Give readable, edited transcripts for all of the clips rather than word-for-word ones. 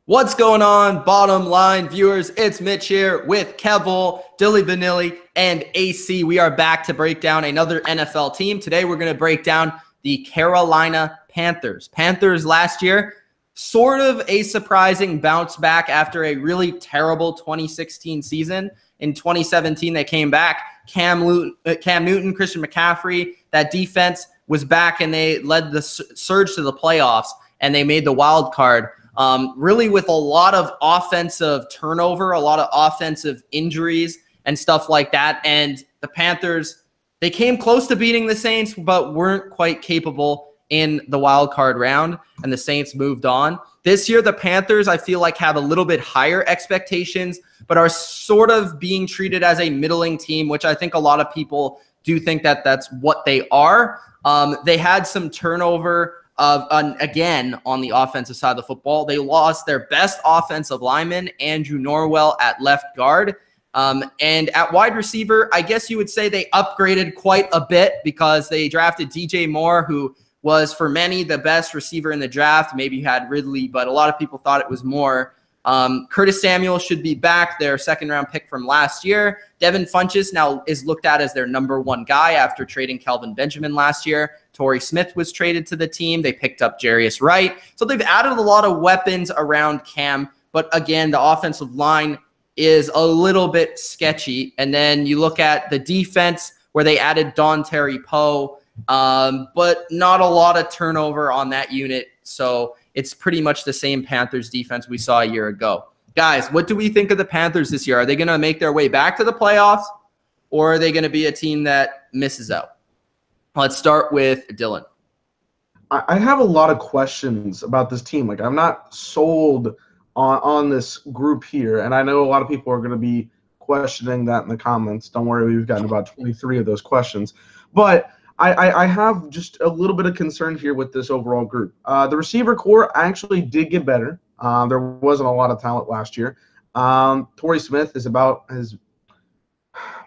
What's going on, bottom line viewers? It's Mitch here with Kevole, Dilly Vanilli, and AC. We are back to break down another NFL team. Today, we're going to break down the Carolina Panthers. Panthers last year, sort of a surprising bounce back after a really terrible 2016 season. In 2017, they came back. Cam Newton, Christian McCaffrey, that defense was back, and they led the surge to the playoffs, and they made the wild card. Really with a lot of offensive turnover, a lot of offensive injuries and stuff like that. And the Panthers, they came close to beating the Saints, but weren't quite capable in the wild card round, and the Saints moved on. This year, the Panthers, I feel like, have a little bit higher expectations, but are sort of being treated as a middling team, which I think a lot of people do think that that's what they are. They had some turnover again on the offensive side of the football. They lost their best offensive lineman, Andrew Norwell, at left guard. And at wide receiver, I guess you would say they upgraded quite a bit because they drafted DJ Moore, who was for many the best receiver in the draft. Maybe you had Ridley, but a lot of people thought it was Moore. Curtis Samuel should be back, their second-round pick from last year. Devin Funchess now is looked at as their number one guy after trading Kelvin Benjamin last year. Torrey Smith was traded to the team. They picked up Jarius Wright. So they've added a lot of weapons around Cam. But again, the offensive line is a little bit sketchy. And then you look at the defense where they added Don Terry Poe, but not a lot of turnover on that unit. So it's pretty much the same Panthers defense we saw a year ago. Guys, what do we think of the Panthers this year? Are they going to make their way back to the playoffs, or are they going to be a team that misses out? Let's start with Dylan. I have a lot of questions about this team. Like, I'm not sold on this group here, and I know a lot of people are going to be questioning that in the comments. Don't worry, we've gotten about 23 of those questions. But I have just a little bit of concern here with this overall group. The receiver core actually did get better. There wasn't a lot of talent last year. Torrey Smith is about as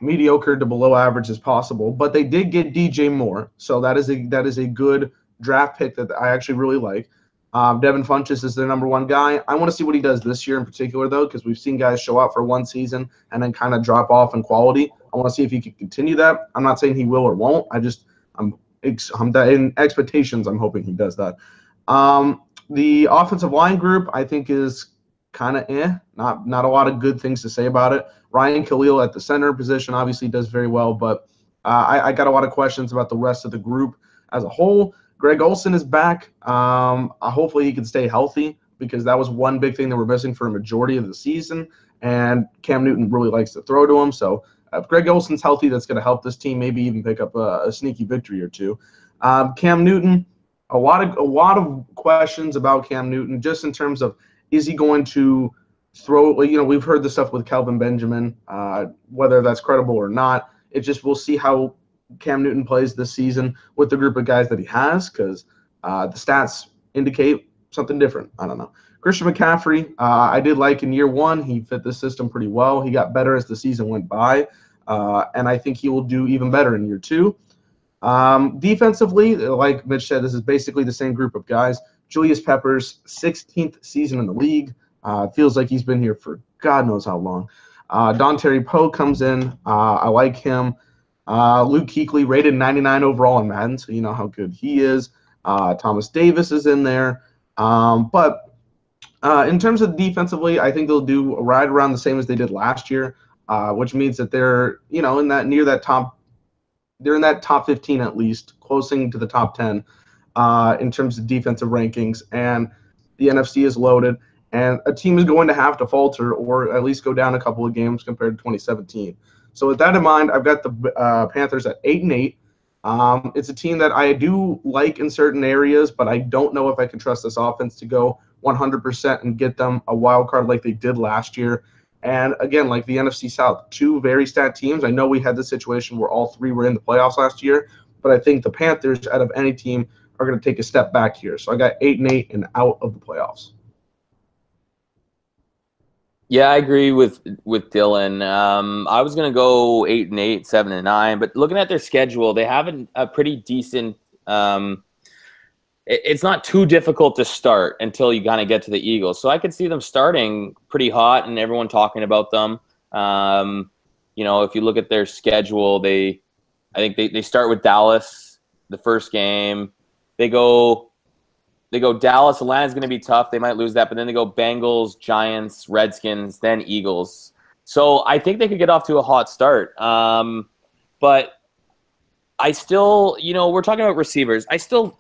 mediocre to below average as possible, but they did get DJ Moore, so that is a good draft pick that I actually really like. Devin Funchess is their number one guy. I want to see what he does this year in particular, though, because we've seen guys show out for one season and then kind of drop off in quality. I want to see if he can continue that. I'm not saying he will or won't. I'm in expectations. I'm hoping he does that. The offensive line group, I think, is kind of not a lot of good things to say about it. Ryan Khalil at the center position obviously does very well, but I got a lot of questions about the rest of the group as a whole. Greg Olsen is back. Hopefully he can stay healthy, because that was one big thing that we're missing for a majority of the season, and Cam Newton really likes to throw to him. So if Greg Olsen's healthy, that's going to help this team maybe even pick up a sneaky victory or two. Cam Newton, a lot of questions about Cam Newton, just in terms of, is he going to throw? You know, we've heard the stuff with Kelvin Benjamin, whether that's credible or not. It's just, we'll see how Cam Newton plays this season with the group of guys that he has, because the stats indicate something different. I don't know. Christian McCaffrey, I did like in year one. He fit the system pretty well. He got better as the season went by, and I think he will do even better in year two. Defensively, like Mitch said, this is basically the same group of guys. Julius Peppers, 16th season in the league. Feels like he's been here for God knows how long. Don Terry Poe comes in. I like him. Luke Kuechly, rated 99 overall in Madden, so you know how good he is. Thomas Davis is in there. But in terms of defensively, I think they'll do right around the same as they did last year, which means that they're, you know, in that top 15 at least, closing to the top 10 in terms of defensive rankings. And the NFC is loaded, and a team is going to have to falter or at least go down a couple of games compared to 2017. So with that in mind, I've got the Panthers at 8-8. It's a team that I do like in certain areas, but I don't know if I can trust this offense to go 100% and get them a wild card like they did last year. And again, like the NFC South, two very stacked teams. I know we had the situation where all three were in the playoffs last year, but I think the Panthers, out of any team, are going to take a step back here. So I got 8-8 and out of the playoffs. Yeah, I agree with Dylan. I was going to go 8-8, 7-9, 7 and 9, 7 and 9, but looking at their schedule, they have a pretty decent it's not too difficult to start until you kind of get to the Eagles. So I could see them starting pretty hot and everyone talking about them. You know, if you look at their schedule, I think they start with Dallas the first game. They go Dallas. Atlanta's going to be tough. They might lose that, but then they go Bengals, Giants, Redskins, then Eagles. So I think they could get off to a hot start. But I still, you know, we're talking about receivers. I still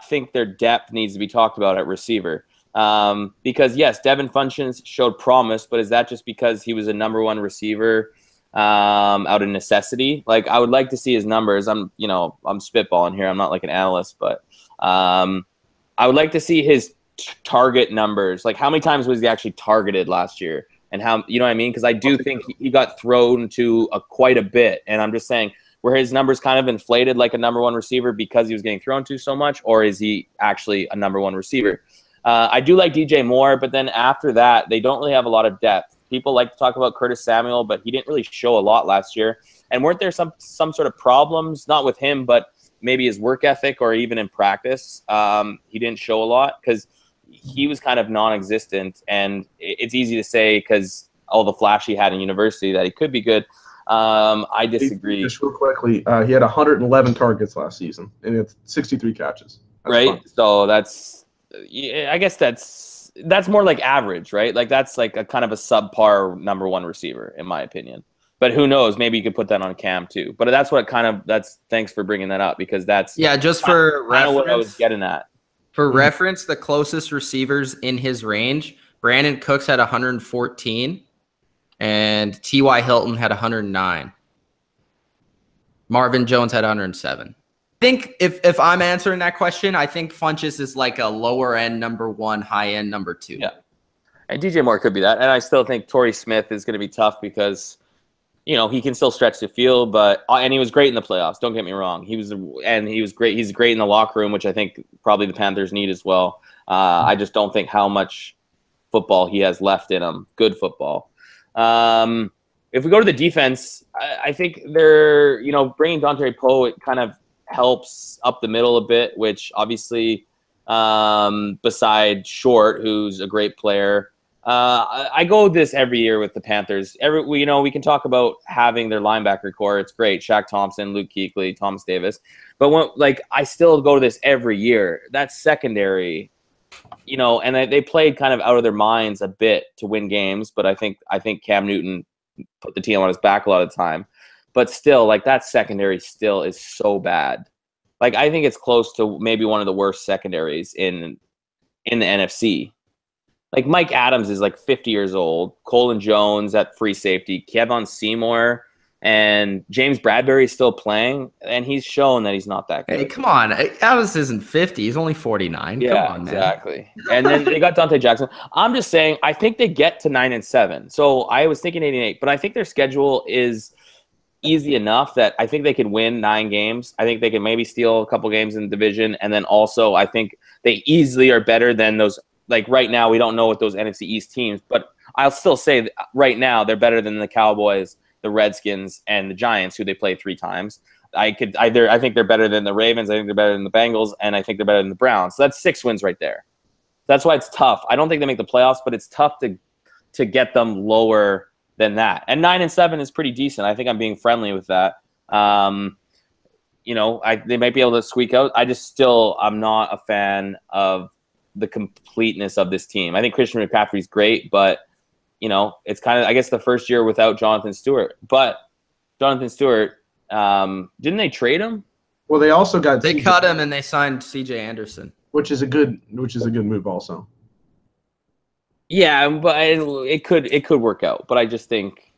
think their depth needs to be talked about at receiver. Because, yes, Devin Funchess showed promise, but is that just because he was a #1 receiver out of necessity? Like, I would like to see his numbers. I'm spitballing here. I'm not like an analyst, but I would like to see his target numbers. Like, how many times was he actually targeted last year? And how, you know what I mean? Because I do think he got thrown to quite a bit. And I'm just saying, were his numbers kind of inflated like a #1 receiver because he was getting thrown to so much? Or is he actually a #1 receiver? I do like DJ Moore, but then after that, they don't really have a lot of depth. People like to talk about Curtis Samuel, but he didn't really show a lot last year. And weren't there some sort of problems, not with him, but maybe his work ethic or even in practice? He didn't show a lot because he was kind of non-existent. And it's easy to say because all the flash he had in university that he could be good. I disagree. Just real quickly, he had 111 targets last season, and it's 63 catches. That's right? fun. So I guess that's more like average, right? Like that's like a kind of a subpar #1 receiver, in my opinion. But who knows? Maybe you could put that on Cam too. But that's thanks for bringing that up because that's just for reference, what I was getting at. For reference, the closest receivers in his range, Brandon Cooks had 114, and T.Y. Hilton had 109. Marvin Jones had 107. I think if I'm answering that question, I think Funchess is like a lower end #1, high end #2. Yeah, and DJ Moore could be that. And I still think Torrey Smith is going to be tough because, you know, he can still stretch the field, and he was great in the playoffs. Don't get me wrong. He was great. He's great in the locker room, which I think probably the Panthers need as well. I just don't think how much football he has left in him. Good football. If we go to the defense, I think they're, you know, bringing Dante Poe, it kind of helps up the middle a bit, which obviously, beside Short, who's a great player. I go this every year with the Panthers. We can talk about having their linebacker core. It's great. Shaq Thompson, Luke Kuechly, Thomas Davis. But I still go to this every year. That secondary, you know, and they played kind of out of their minds a bit to win games. But I think Cam Newton put the team on his back a lot of the time. But still, like, that secondary still is so bad. Like, I think it's close to maybe one of the worst secondaries in the NFC. Like, Mike Adams is like 50 years old. Colin Jones at free safety. Kevon Seymour and James Bradbury is still playing, and he's shown that he's not that good. Hey, come on. Adams isn't 50. He's only 49. Yeah, come on, man. Exactly. And then they got Dante Jackson. I'm just saying, I think they get to 9-7. So I was thinking 8-8, but I think their schedule is easy enough that I think they can win 9 games. I think they can maybe steal a couple games in the division, and then also I think they easily are better than those. Like, right now, we don't know what those NFC East teams, but I'll still say that right now they're better than the Cowboys, the Redskins, and the Giants, who they played 3 times. I think they're better than the Ravens. I think they're better than the Bengals, and I think they're better than the Browns. So that's 6 wins right there. That's why it's tough. I don't think they make the playoffs, but it's tough to get them lower than that. And 9-7 is pretty decent. I think I'm being friendly with that. You know, they might be able to squeak out. I'm not a fan of the completeness of this team. I think Christian McCaffrey's great, but, you know, it's kind of, I guess, the first year without Jonathan Stewart. But Jonathan Stewart, didn't they trade him? Well, they also got they cut him and they signed C.J. Anderson, which is a good move also. Yeah, but it could work out. But I just think,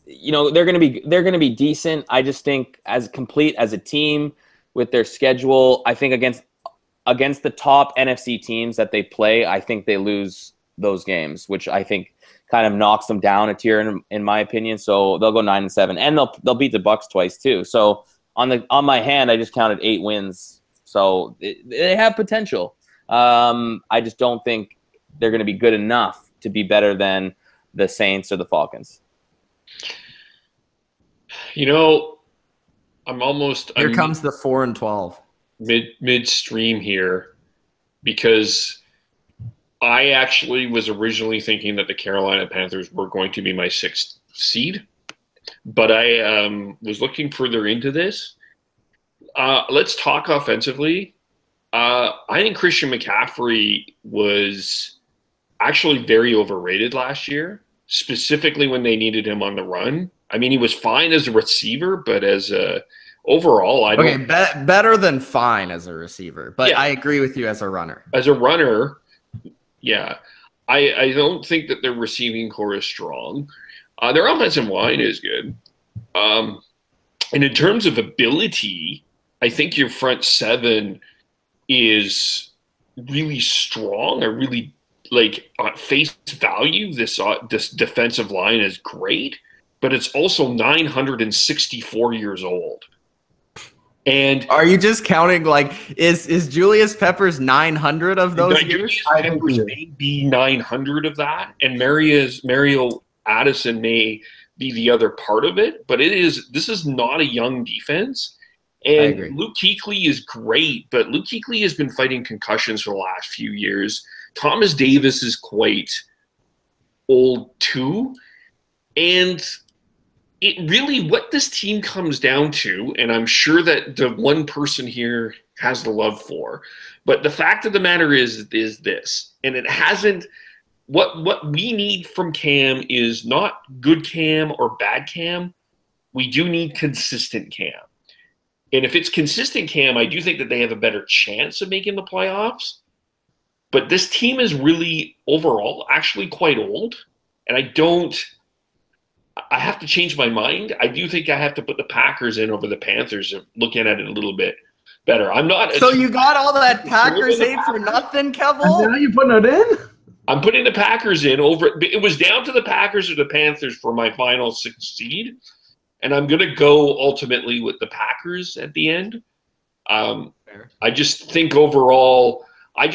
you know, they're gonna be decent. I just think as complete as a team with their schedule, I think against the top NFC teams that they play, I think they lose those games, which I think kind of knocks them down a tier in my opinion. So they'll go 9-7, and they'll beat the Bucs twice too. So on my hand, I just counted 8 wins. So they have potential. I just don't think they're going to be good enough to be better than the Saints or the Falcons. You know, Here comes the 4-12. midstream here because I actually was originally thinking that the Carolina Panthers were going to be my 6th seed, but I was looking further into this. Let's talk offensively. I think Christian McCaffrey was actually very overrated last year, specifically when they needed him on the run. I mean, he was fine as a receiver, but as a overall, I don't. Okay, better than fine as a receiver, but yeah. I agree with you as a runner. As a runner, yeah, I don't think that their receiving core is strong. Their offensive line is good, and in terms of ability, I think your front 7 is really strong. I really like face value. This defensive line is great, but it's also 964 years old. And are you just counting like is Julius Peppers 900 of those years? I think may be 900 of that, and Mario Addison may be the other part of it. But this is not a young defense. And Luke Kuechly is great, but Luke Kuechly has been fighting concussions for the last few years. Thomas Davis is quite old too. And it really, what this team comes down to, and I'm sure that the one person here has the love for, but the fact of the matter is this, and it hasn't, what we need from Cam is not good Cam or bad Cam. We do need consistent Cam. And if it's consistent Cam, I do think that they have a better chance of making the playoffs. But this team is really, overall, actually quite old. And I have to change my mind. I do think I have to put the Packers in over the Panthers, looking at it a little bit better. I'm not. So you got all that Packers hate for nothing, Kevole? Now you putting it in? I'm putting the Packers in over. It was down to the Packers or the Panthers for my final 6th seed. And I'm going to go ultimately with the Packers at the end. I just think overall, my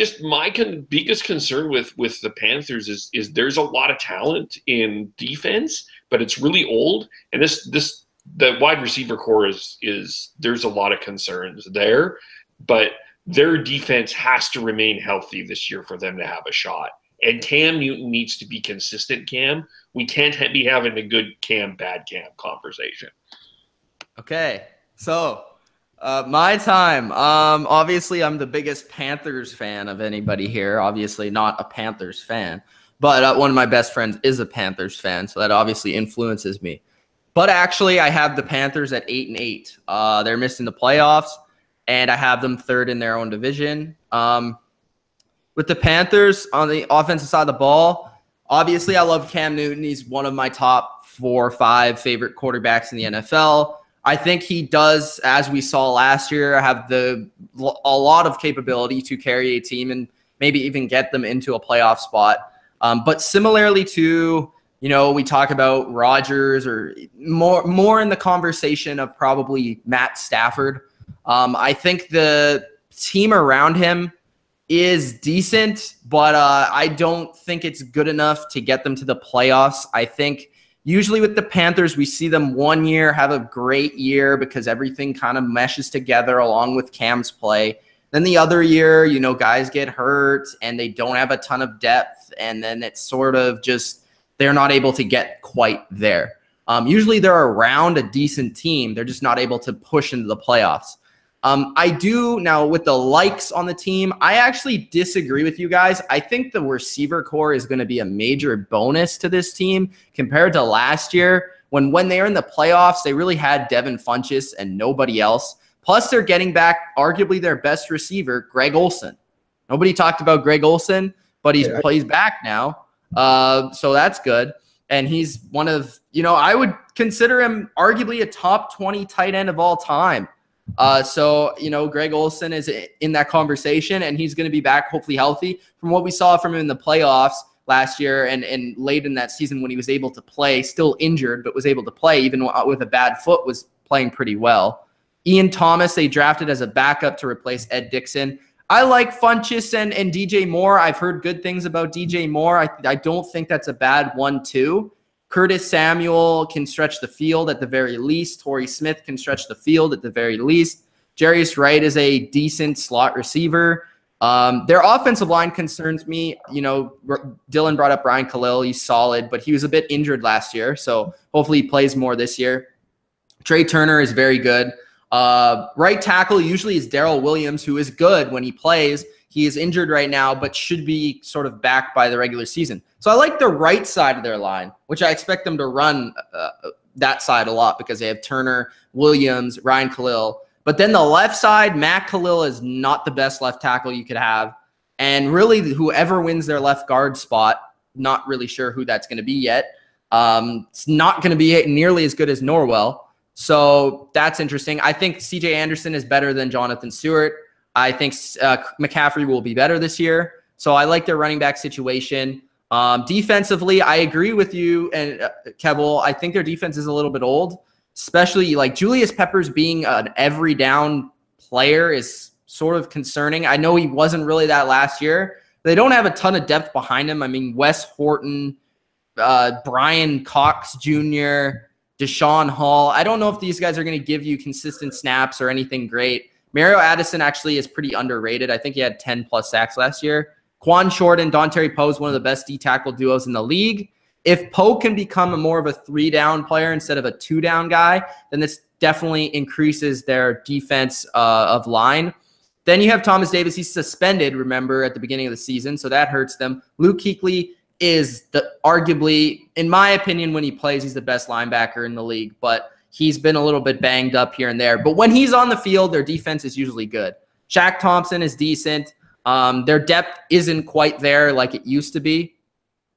biggest concern with the Panthers is there's a lot of talent in defense, but it's really old. And the wide receiver core is there's a lot of concerns there, but their defense has to remain healthy this year for them to have a shot. And Cam Newton needs to be consistent Cam. We can't be having a good Cam, bad Cam conversation. Okay, so my time. Obviously, I'm the biggest Panthers fan of anybody here. Obviously, not a Panthers fan, but one of my best friends is a Panthers fan, so that obviously influences me. But actually, I have the Panthers at 8-8. They're missing the playoffs, and I have them 3rd in their own division. With the Panthers on the offensive side of the ball, obviously I love Cam Newton. He's one of my top 4 or 5 favorite quarterbacks in the NFL. I think he does, as we saw last year, have a lot of capability to carry a team and maybe even get them into a playoff spot. But similarly to, we talk about Rodgers or more in the conversation of probably Matt Stafford. I think the team around him is decent, but I don't think it's good enough to get them to the playoffs. I think usually with the Panthers, we see them one year have a great year because everything kind of meshes together along with Cam's play. Then the other year, guys get hurt and they don't have a ton of depth, and then it's sort of just they're not able to get quite there. Usually they're around a decent team. They're just not able to push into the playoffs. I do now with the likes on the team. I actually disagree with you guys. I think the receiver core is going to be a major bonus to this team compared to last year when they were in the playoffs, they really had Devin Funchess and nobody else. Plus they're getting back arguably their best receiver, Greg Olsen. Nobody talked about Greg Olsen, but he's plays back now. So that's good. And he's one of, I would consider him arguably a top 20 tight end of all time. So Greg Olsen is in that conversation, and he's going to be back hopefully healthy. From what we saw from him in the playoffs last year and late in that season when he was able to play, still injured, but was able to play even with a bad foot, was playing pretty well. Ian Thomas, they drafted as a backup to replace Ed Dickson. I like Funchess and DJ Moore. I've heard good things about DJ Moore. I don't think that's a bad 1-2. Curtis Samuel can stretch the field at the very least. Torrey Smith can stretch the field at the very least. Jarius Wright is a decent slot receiver. Their offensive line concerns me. You know, Dylan brought up Ryan Khalil. He's solid, but he was a bit injured last year, so hopefully he plays more this year. Trey Turner is very good. Right tackle usually is Darrell Williams, who is good when he plays. He is injured right now, but should be sort of back by the regular season. So I like the right side of their line, which I expect them to run that side a lot because they have Turner, Williams, Ryan Khalil. But then the left side, Matt Khalil is not the best left tackle you could have. And really, whoever wins their left guard spot, not really sure who that's going to be yet. It's not going to be nearly as good as Norwell. So that's interesting. I think CJ Anderson is better than Jonathan Stewart. I think McCaffrey will be better this year. So I like their running back situation. Defensively, I agree with you and Kevole. I think their defense is a little bit old, especially like Julius Peppers being an every down player is sort of concerning. I know he wasn't really that last year. They don't have a ton of depth behind him. I mean, Wes Horton, Brian Cox Jr., Deshaun Hall. I don't know if these guys are going to give you consistent snaps or anything great. Mario Addison actually is pretty underrated. I think he had 10-plus sacks last year. Quan Short and Dontari Poe is one of the best D-tackle duos in the league. If Poe can become more of a 3-down player instead of a 2-down guy, then this definitely increases their defense of line. Then you have Thomas Davis. He's suspended, remember, at the beginning of the season, so that hurts them. Luke Kuechly is arguably, in my opinion, when he plays, he's the best linebacker in the league, but he's been a little bit banged up here and there. But when he's on the field, their defense is usually good. Shaq Thompson is decent. Their depth isn't quite there like it used to be.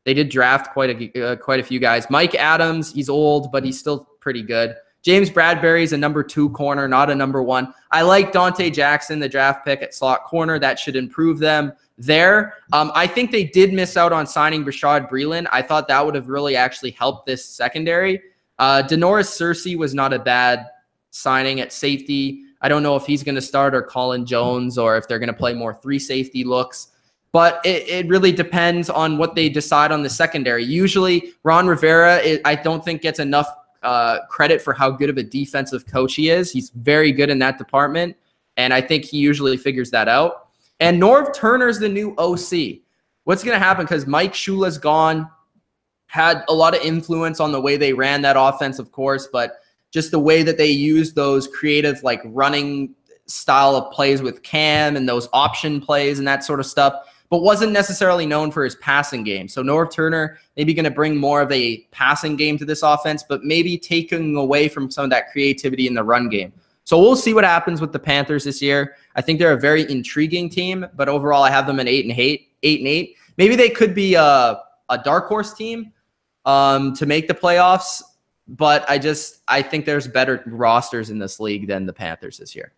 They did draft quite a few guys. Mike Adams, he's old, but he's still pretty good. James Bradbury's a number 2 corner, not a number 1. I like Dante Jackson, the draft pick at slot corner. That should improve them there. I think they did miss out on signing Rashad Breeland. I thought that would have really actually helped this secondary. Denoris Searcy was not a bad signing at safety. I don't know if he's going to start or Colin Jones or if they're going to play more 3 safety looks. But it really depends on what they decide on the secondary. Usually, Ron Rivera, I don't think gets enough credit for how good of a defensive coach he is. He's very good in that department, and I think he usually figures that out. And Norv Turner's the new OC. What's going to happen? Because Mike Shula's gone, had a lot of influence on the way they ran that offense, of course, but just the way that they used those creative, like running style of plays with Cam and those option plays and that sort of stuff, but wasn't necessarily known for his passing game. So Norv Turner maybe going to bring more of a passing game to this offense, but maybe taking away from some of that creativity in the run game. So we'll see what happens with the Panthers this year. I think they're a very intriguing team, but overall I have them at 8-8. Maybe they could be a dark horse team to make the playoffs, but I think there's better rosters in this league than the Panthers this year.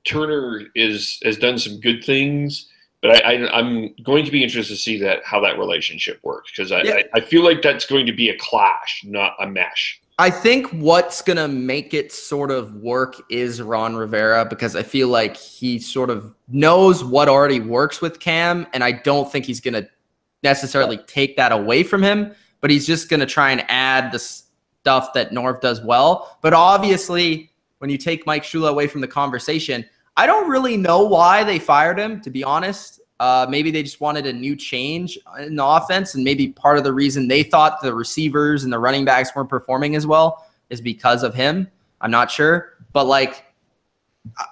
Turner has done some good things, but I'm going to be interested to see how that relationship works, because I feel like that's going to be a clash, not a mesh. I think what's going to make it sort of work is Ron Rivera, because I feel like he sort of knows what already works with Cam, and I don't think he's going to necessarily take that away from him, but he's just going to try and add the stuff that Norv does well. But obviously, when you take Mike Shula away from the conversation, I don't really know why they fired him, to be honest. Maybe they just wanted a new change in the offense, and maybe part of the reason they thought the receivers and the running backs weren't performing as well is because of him. I'm not sure. But, like,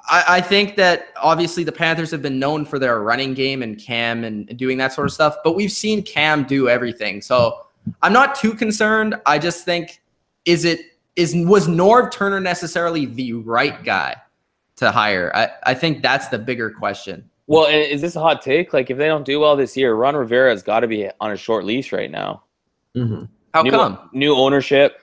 I think that obviously the Panthers have been known for their running game and Cam and doing that sort of stuff, but we've seen Cam do everything. So I'm not too concerned. I just think, was Norv Turner necessarily the right guy to hire? I think that's the bigger question. Well, is this a hot take? Like, if they don't do well this year, Ron Rivera has got to be on a short leash right now. Mm-hmm. How come? New ownership.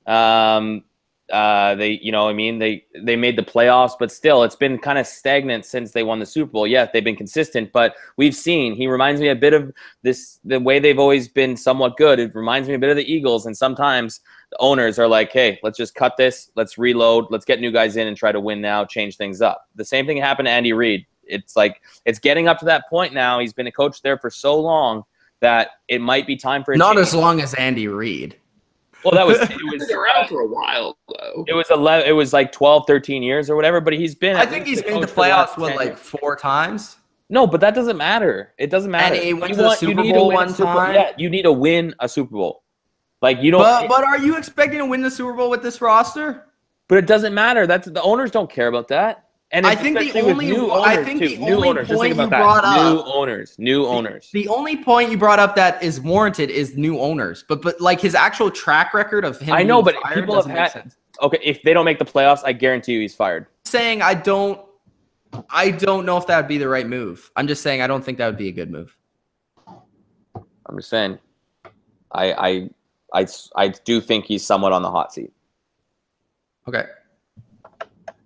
They, you know, I mean, they made the playoffs, but still, it's been kind of stagnant since they won the Super Bowl. Yeah, they've been consistent, but we've seen, he reminds me a bit of the way they've always been somewhat good. It reminds me a bit of the Eagles, and sometimes the owners are like, hey, let's just cut this, let's reload, let's get new guys in and try to win now, change things up. The same thing happened to Andy Reid. It's like, it's getting up to that point now. He's been a coach there for so long that it might be time for a Not change. as long as Andy Reid. Well, it was around for a while though. It was 11. It was like 12, 13 years or whatever. But he's been. I think he's made the playoffs like 4 times. No, but that doesn't matter. It doesn't matter. And he went to the Super Bowl one time. Yeah, you need to win a Super Bowl. Like you don't. But are you expecting to win the Super Bowl with this roster? But it doesn't matter. The owners don't care about that. And I think the only point you brought up, new owners. The only point you brought up that is warranted is new owners. But like his actual track record of him. I know, but fired people have had. Okay, if they don't make the playoffs, I guarantee you he's fired. Saying I don't know if that would be the right move. I'm just saying I don't think that would be a good move. I'm just saying, I do think he's somewhat on the hot seat. Okay.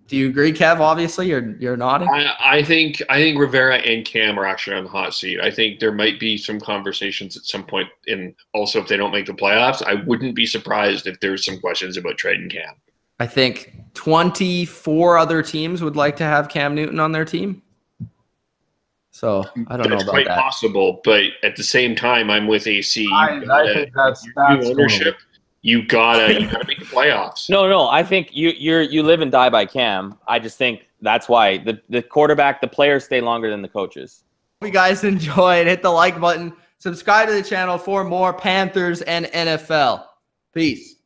Do you agree, Kev? Obviously, you're nodding. I think Rivera and Cam are actually on the hot seat. I think there might be some conversations at some point, and also if they don't make the playoffs, I wouldn't be surprised if there's some questions about trading Cam. I think 24 other teams would like to have Cam Newton on their team. So I don't know about that. That's quite possible, but at the same time, I'm with AC. I think that's ownership. You gotta make the playoffs. No. I think you live and die by Cam. I just think that's why the quarterback, the players stay longer than the coaches. Hope you guys enjoyed. Hit the like button. Subscribe to the channel for more Panthers and NFL. Peace.